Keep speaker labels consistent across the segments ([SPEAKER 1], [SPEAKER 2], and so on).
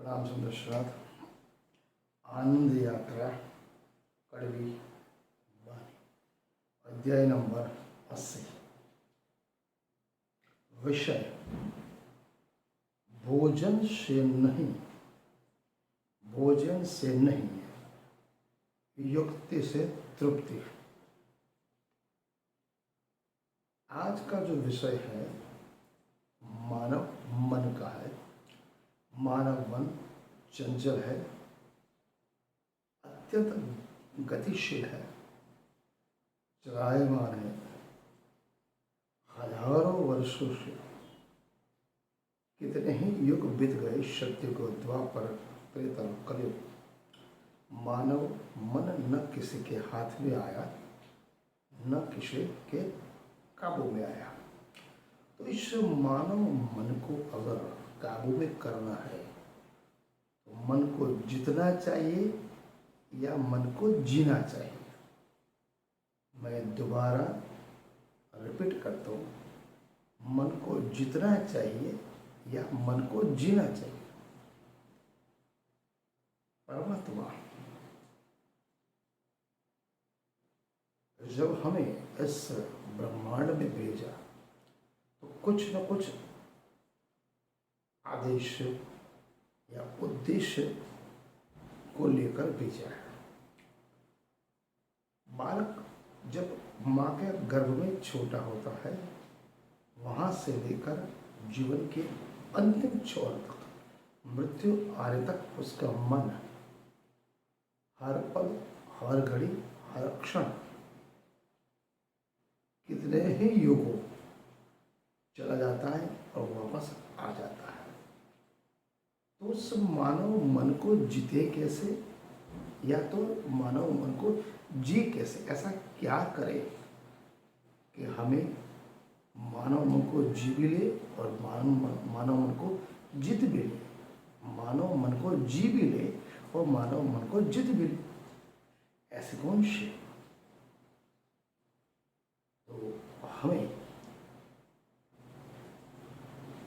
[SPEAKER 1] प्रणाम सुंदर श्राद्ध आनंद यात्रा कड़वी बानी अध्याय नंबर 80। विषय भोजन से नहीं, भोजन से नहीं, युक्ति से तृप्ति। आज का जो विषय है मानव मन का है। मानव मन चंचल है, अत्यंत गतिशील है, चलायमान है। हजारों वर्षों से कितने ही युग बीत गए, सत्य को द्वापर त्रेता कलयुग। मानव मन न किसी के हाथ में आया, न किसी के काबू में आया। तो इस मानव मन को अगर काबू में करना है तो मन को जीतना चाहिए या मन को जीना चाहिए। मैं दोबारा रिपीट करता हूँ, मन को जीतना चाहिए या मन को जीना चाहिए। परमात्मा जब हमें इस ब्रह्मांड में भेजा तो कुछ न कुछ आदेश या उद्देश्य को लेकर भेजा है। बालक जब माँ के गर्भ में छोटा होता है, वहाँ से लेकर जीवन के अंतिम छोर तक, मृत्यु आने तक उसका मन हर पल, हर घड़ी, हर क्षण, कितने ही युगों चला जाता है और वापस आ जाता है। तो उस मानव मन को जीते कैसे, या तो मानव मन को जी कैसे? ऐसा क्या करे कि हमें मानव मन को जी भी ले और मानव मन को जीत भी ले, मानव मन को जी भी ले और मानव मन को जीत भी ले। ऐसे कौन से? तो हमें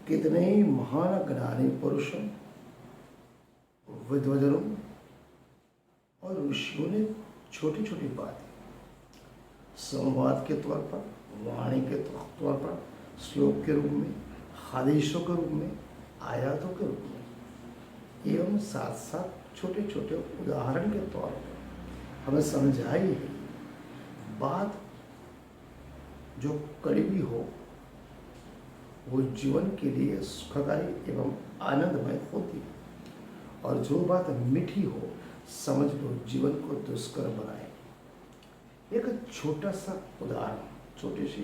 [SPEAKER 1] कितने ही महान ज्ञानी पुरुषों, विद्वजनों और ऋषियों ने छोटी छोटी बातें संवाद के तौर पर, वाणी के तौर पर, श्लोक के रूप में, आदेशों के रूप में, आयातों के रूप में एवं साथ साथ छोटे छोटे उदाहरण के तौर पर हमें समझाई है। बात जो कड़वी हो वो जीवन के लिए सुखदायी एवं आनंदमय होती है, और जो बात मीठी हो समझ लो जीवन को दुष्कर बनाए। एक छोटा सा उदाहरण, छोटी सी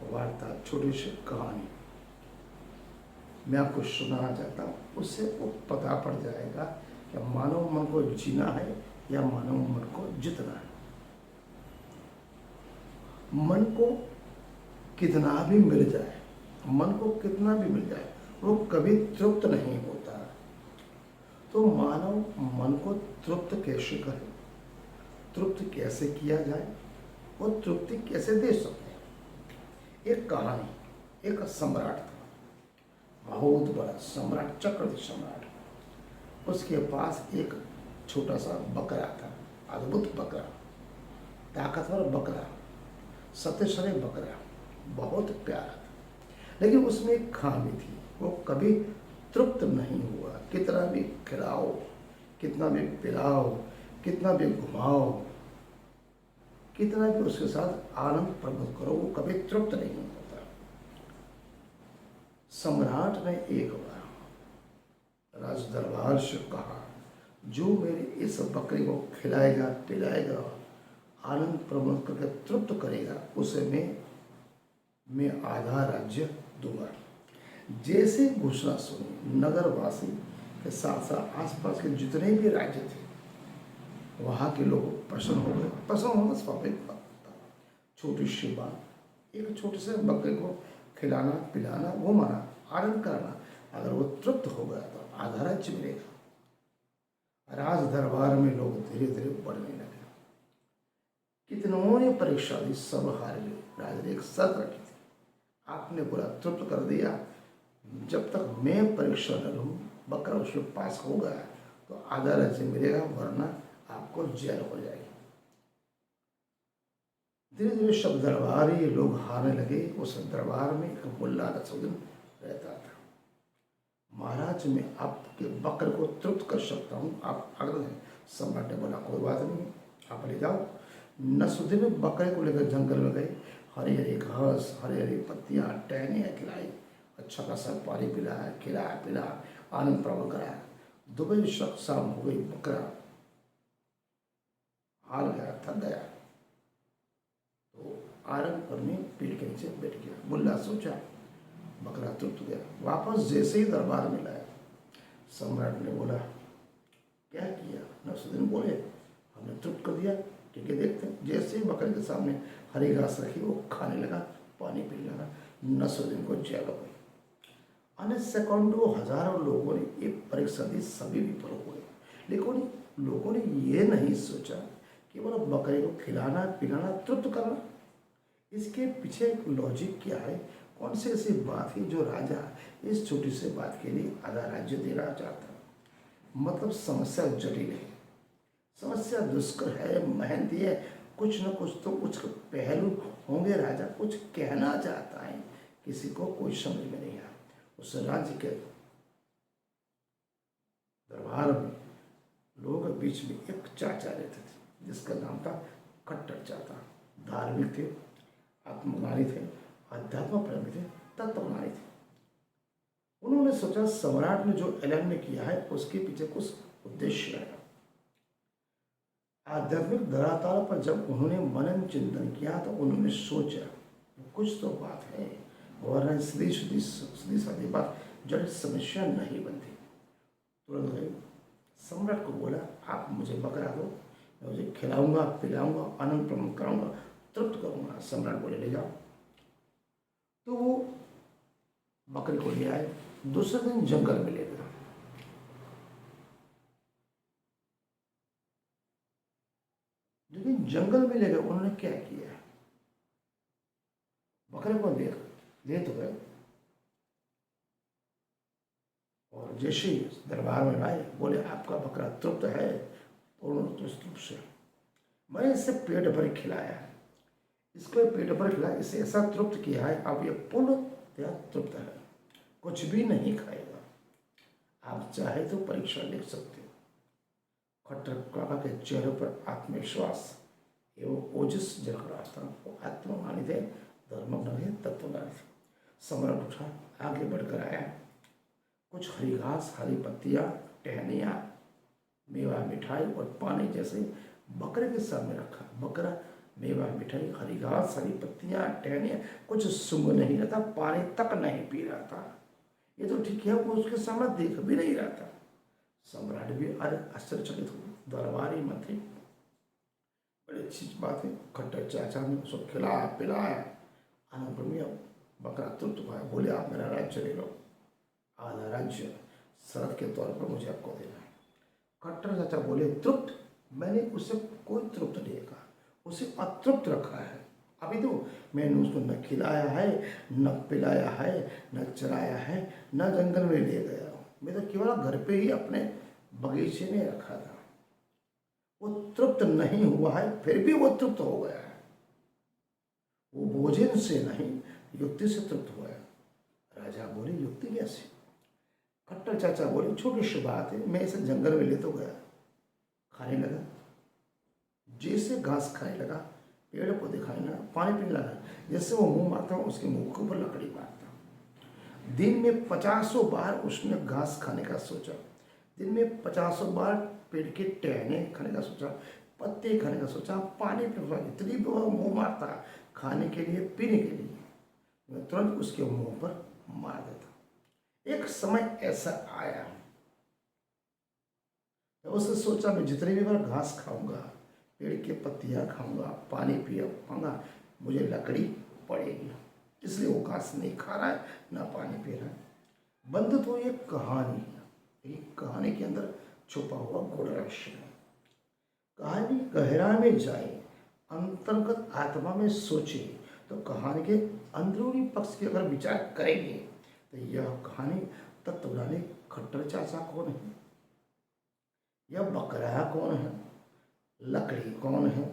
[SPEAKER 1] वार्ता, छोटी सी कहानी मैं आपको सुनाना चाहता हूँ। उससे वो पता पड़ जाएगा कि मानव मन को जीना है या मानव मन को जीतना है। मन को कितना भी मिल जाए, मन को कितना भी मिल जाए, वो कभी तृप्त नहीं होता। तो मानव मन को तृप्त कैसे करे, तृप्त कैसे किया जाए और तृप्ति कैसे दे सकते हैं। एक कहानी, एक सम्राट था, बहुत बड़ा सम्राट, चक्रवर्ती सम्राट। उसके पास एक छोटा सा बकरा था, अद्भुत बकरा, ताकतवर बकरा, सत्यसरे बकरा, बहुत प्यारा था। लेकिन उसमें एक खामी थी, वो कभी तृप्त नहीं हुआ। कितना भी खिलाओ, कितना भी पिलाओ, कितना भी घुमाओ, कितना भी उसके साथ आनंद प्रमोद करो, वो कभी तृप्त नहीं होता। सम्राट ने एक बार राज दरबार से कहा, जो मेरे इस बकरे को खिलाएगा, पिलाएगा, आनंद प्रमोद करके तृप्त करेगा, उसे मैं आधा राज्य दूंगा। जैसे घोषणा सुनी, नगरवासी के साथ साथ आसपास के जितने भी राज्य थे, वहाँ के लोग प्रसन्न हो गए। प्रसन्न होना स्वाभाविक बात था। छोटी सी बात, एक छोटे से बकरे को खिलाना, पिलाना, वो माना, आनंद कराना, अगर वो तृप्त हो गया तो आधा राज्य मिलेगा। राज दरबार में लोग धीरे धीरे बढ़ने लगे। कितनों ने परीक्षा दी, सब हार गए। राजा ने एक शर्त रखी थी, आपने पूरा तृप्त कर दिया, जब तक मैं परीक्षा न लूँ बकरा उसमें पास हो गया तो आधा राज्य मिलेगा, वरना आपको जेल हो जाएगी। धीरे धीरे सब दरबारी लोग हारने लगे। उस दरबार में एक मुल्ला नसरुद्दीन रहता था। महाराज, मैं आपके बकरे को तृप्त कर सकता हूँ, आप आग्रह हैं। सम्राट ने बोला, कोई बात नहीं, आप ले जाओ। नसरुद्दीन बकरे को लेकर जंगल में गए। हरी हरी घास, हरी हरी पत्तियाँ, टहनियाँ खिलाई, अच्छा खासा पानी पिलाया, खिलाया पिलाया, आनंद प्रबल कराया। दोपहर शक शाम हो गई, बकरा हार गया, थक गया, तो आराम करने पेड़ के नीचे बैठ गया। मुल्ला सोचा, बकरा तृप्त गया। वापस जैसे ही दरबार में लाया, सम्राट ने बोला, क्या किया? नसरुद्दीन बोले, हमने तृप्त कर दिया, ठीक है, देखते हैं। जैसे ही बकरे के सामने हरी घास रखी, वो खाने लगा, पानी पीने लगा। नसरुद्दीन को जेल हो गई। अन्य सेकंडों हजारों लोगों ने एक परीक्षा दी, सभी विफल हुए। लेकिन लोगों ने ये नहीं सोचा कि केवल बकरे को खिलाना पिलाना तृप्त करना, इसके पीछे एक लॉजिक क्या है? कौन सी ऐसी बात है जो राजा इस छोटी सी बात के लिए आधा राज्य देना चाहता? मतलब समस्या जटिल है, समस्या दुष्कर है, मेहनती है, कुछ न कुछ तो कुछ पहलू होंगे। राजा कुछ कहना चाहता है, किसी को कोई समझ में नहीं आया। उस राज्य के दरबार में लोगों के बीच में एक चाचा रहते थे, जिसका नाम था खट्टर चाचा। धार्मिक थे, आत्मज्ञानी थे, अध्यात्म प्रेमी थे, तत्वज्ञानी थे। उन्होंने सोचा, सम्राट ने जो ऐलान में किया है उसके पीछे कुछ उद्देश्य है। आध्यात्मिक धरातल पर जब उन्होंने मनन चिंतन किया तो उन्होंने सोचा, कुछ तो बात है, वरना सीधी सादी बात जटिल समस्या नहीं बनती। तुरंत गए, सम्राट को बोला, आप मुझे बकरा दो, मैं मुझे खिलाऊंगा पिलाऊंगा, आनंद प्रमोद कराऊंगा, तृप्त करूंगा। सम्राट बोले, ले जाओ। तो वो बकरे को ले आए। दूसरे दिन जंगल में ले गए। लेकिन जंगल में ले गए, उन्होंने क्या किया? बकरे को ले तो गए, और जैसे ही दरबार में आए, बोले, आपका बकरा तृप्त है, पूर्ण रूप से। मैंने इसे पेट भर खिलाया है, इसको पेट भर खिलाया, इसे ऐसा तृप्त किया है, अब ये पूर्णतया तृप्त है, कुछ भी नहीं खाएगा। आप चाहे तो परीक्षा लिख सकते हो। खट्टर काका के चेहरे पर आत्मविश्वास एवं ओजस झलक रहा था। वो आत्मज्ञानी थे, धर्मज्ञ थे, तत्वज्ञानी थे। सम्राट उठा, आगे बढ़कर आया, कुछ हरी घास, हरी पत्तियाँ, टहनियाँ, मेवा, मिठाई और पानी जैसे बकरे के सामने रखा। बकरा मेवा, मिठाई, हरी घास, हरी पत्तियाँ, टहनियाँ, कुछ सूंघ नहीं रहा था, पानी तक नहीं पी रहा था। ये तो ठीक है, वो उसके सामने देख भी नहीं रहा था। सम्राट भी अरे आश्चर्यचकित हुए। दरबारी मंत्री, बड़ी अच्छी बात है, खट्टर चाचा ने उसको खिलाया पिलाया, आनंद में बकरा तृप्त हुआ। बोले, आप मेरा राज्य ले लो, आधा राज्य शर्त के तौर पर मुझे आपको देना है। खट्टर चाचा बोले, तृप्त? मैंने उसे कोई तृप्त नहीं कहा, उसे अतृप्त रखा है। अभी तो मैंने उसको न खिलाया है, न पिलाया है, न चराया है, न जंगल में ले गया हूँ। मैं तो केवल घर पे ही अपने बगीचे में रखा था। वो तृप्त नहीं हुआ है, फिर भी वो तृप्त हो गया है। वो भोजन से नहीं, युक्ति से तृप्त हुआ है। राजा बोले, युक्ति कैसे? खट्टर चाचा बोले, छोटी सी बात है, मैं इसे जंगल में ले तो गया, खाने लगा, जैसे घास खाने लगा, पेड़ पौधे खाने लगा, पानी पीने लगा, जैसे वो मुंह मारता उसके मुंह के ऊपर लकड़ी मारता। दिन में 50 बार उसने घास खाने का सोचा, दिन में 50 बार पेड़ के टहने खाने का सोचा, पत्ते खाने का सोचा, पानी पीने, इतनी बार मुंह मारता खाने के लिए, पीने के लिए, मैं तुरंत उसके मुंह पर मार देता। एक समय ऐसा आया, तो उसने सोचा, मैं जितनी भी बार घास खाऊंगा, पेड़ की पत्तियाँ खाऊंगा, पानी पियाऊंगा, मुझे लकड़ी पड़ेगी, इसलिए वो घास नहीं खा रहा है, ना पानी पी रहा है। बंधु तो ये कहानी है, एक कहानी के अंदर छुपा हुआ गूढ़ रहस्य है। कहानी गहरा में जाए, अंतर्गत आत्मा में सोचे, तो कहानी के अंदरूनी पक्ष के अगर विचार करेंगे तो यह कहानी तत्वज्ञानी खट्टर चाचा कौन है, या बकरा कौन है, लकड़ी कौन है,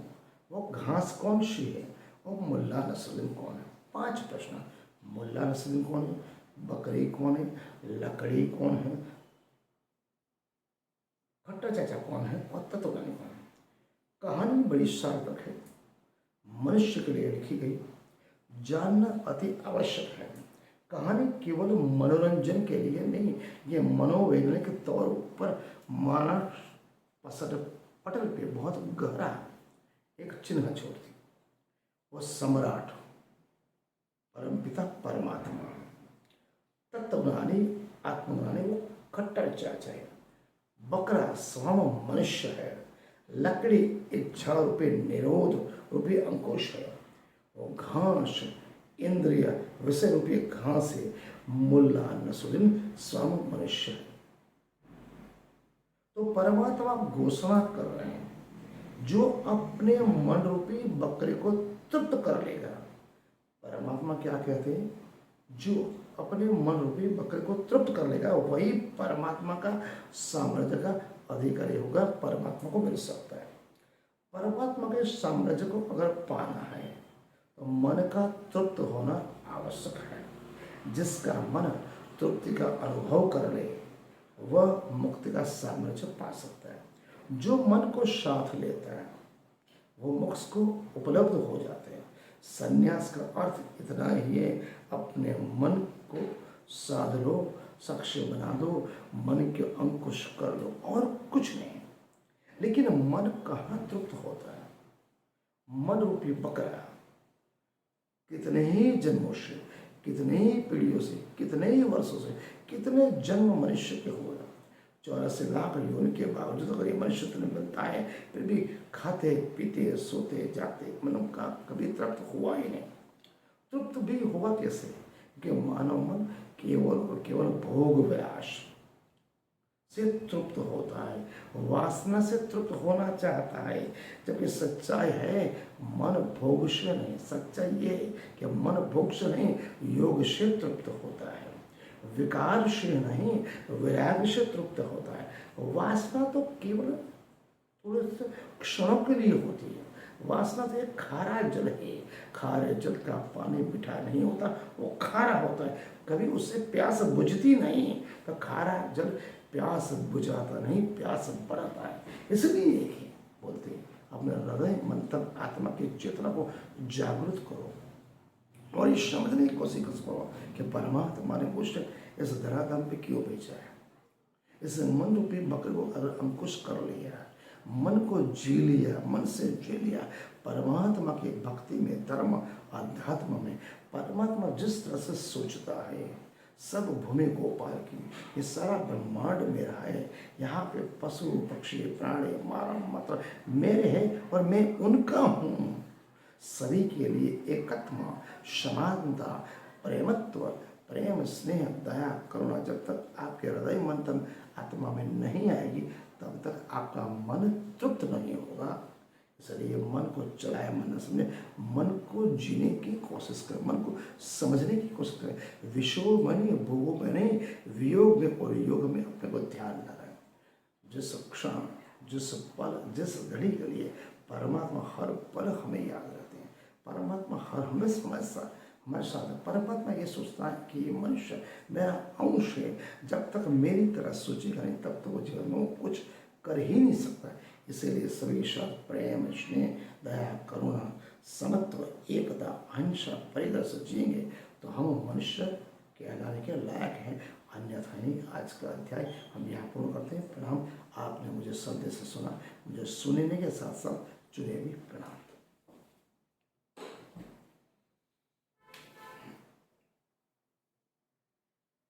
[SPEAKER 1] वो घास कौन सी है, और मुल्ला नसरुद्दीन कौन है। 5 प्रश्न। मुल्ला नसरुद्दीन कौन है, बकरी कौन है, लकड़ी कौन है, खट्टर चाचा कौन है, और तत्वज्ञानी कौन है। कहानी बड़ी सार्थक है, मनुष्य के लिए लिखी गई, जानना अति आवश्यक है। कहानी केवल मनोरंजन के लिए नहीं, ये मनोवैज्ञानिक तौर पर मानव पटल पे बहुत गहरा एक चिन्ह छोड़ती। वो सम्राट, परमपिता परमात्मा, तत्वज्ञानी, आत्मज्ञानी वो खट्टर चाचा है, बकरा स्वयं मनुष्य है, लकड़ी इच्छा रूपी निरोध रूपी अंकुश है, वो घास इंद्रिय विषय रूपी घास है, मुल्ला नसरुद्दीन स्वयं मनुष्य है। तो परमात्मा घोषणा कर रहे हैं, जो अपने मन रूपी बकरे को तृप्त कर लेगा। परमात्मा क्या कहते हैं, जो अपने मन रूपी बकरे को तृप्त कर लेगा वही परमात्मा का साम्राज्य का अधिकारी होगा, परमात्मा को मिल सकता है। परमात्मा के साम्राज्य को अगर पाना है तो मन का तृप्त होना आवश्यक है। जिसका मन तृप्ति का अनुभव कर ले वह मुक्ति का साम्राज्य पा सकता है। जो मन को साथ लेता है वो मोक्ष को उपलब्ध हो जाते हैं। संन्यास का अर्थ इतना ही है, अपने मन को साध लो, साक्षी बना दो, मन के अंकुश कर लो, और कुछ नहीं। लेकिन मन कहाँ तृप्त होता है। मन रूपी बकरा कितने ही जन्मों से, कितने ही पीढ़ियों से, कितने ही वर्षों से, कितने जन्म मनुष्य के हुए, 84 लाख योनि के बावजूद अगर ये मनुष्य तन मिलता है फिर भी खाते पीते सोते जाते मन का कभी तृप्त हुआ ही नहीं। तृप्त भी हुआ कैसे, कि मानव मन केवल और केवल भोग विलास से तृप्त होता है, वासना से तृप्त होना चाहता है। जबकि सच्चाई है मन भोग से नहीं, सच्चाई ये है कि मन भोग से नहीं योग से तृप्त होता है, विकार से नहीं वैराग्य से तृप्त होता है। वासना तो केवल थोड़े से क्षणों के लिए होती है। वासना तो एक खारा जल है, खारे जल का पानी मीठा नहीं होता, वो खारा होता है, कभी उससे प्यास बुझती नहीं। तो खारा जल प्यास बुझाता नहीं, प्यास बढ़ाता है। इसलिए ही बोलते हैं अपने हृदय मन तन आत्मा की चेतना को जागृत करो और ये समझने की कोशिश करो कि परमात्मा ने मुझे इस धराधाम पे क्यों भेजा है। इस मन रूपी बकरे को अगर अंकुश कर लिया, मन को जी लिया, मन से जी लिया, परमात्मा की भक्ति में, धर्म अध्यात्म में परमात्मा जिस तरह से सोचता है, सब भूमि गोपाल की, ये सारा ब्रह्मांड मेरा है, यहाँ पे पशु पक्षी प्राणी मानव मात्र मेरे हैं और मैं उनका हूँ। सभी के लिए एकत्व, समानता, प्रेमत्व, प्रेम स्नेह दया करुणा जब तक आपके हृदय मन तन आत्मा में नहीं आएगी तब तक आपका मन तृप्त नहीं होगा। इसलिए मन को चलाए, मन समझे, मन को जीने की कोशिश करें, मन को समझने की कोशिश करें। विषयों में नहीं, भोगों में नहीं, वियोग में और योग में अपने को ध्यान लगाएं। जिस क्षण, जिस पल, जिस घड़ी के लिए परमात्मा हर पल हमें याद रहते हैं, परमात्मा हर हमेशा हमारे साथ। परमात्मा ये सोचता है कि ये मनुष्य मेरा अंश है, जब तक मेरी तरह सोचेगा नहीं तब तक वो जीवन में कुछ कर ही नहीं सकता। इसीलिए सभी साथ प्रेम स्नेह दया करुणा समत्व एकता अहिंसा परिदर से जिएंगे तो हम मनुष्य कहलाने के लायक हैं, अन्यथा नहीं। आज का अध्याय हम यहाँ पूर्ण करते हैं। प्रणाम। आपने मुझे श्रद्धे से सुना, मुझे सुनने के साथ साथ चुने भी प्रणाम।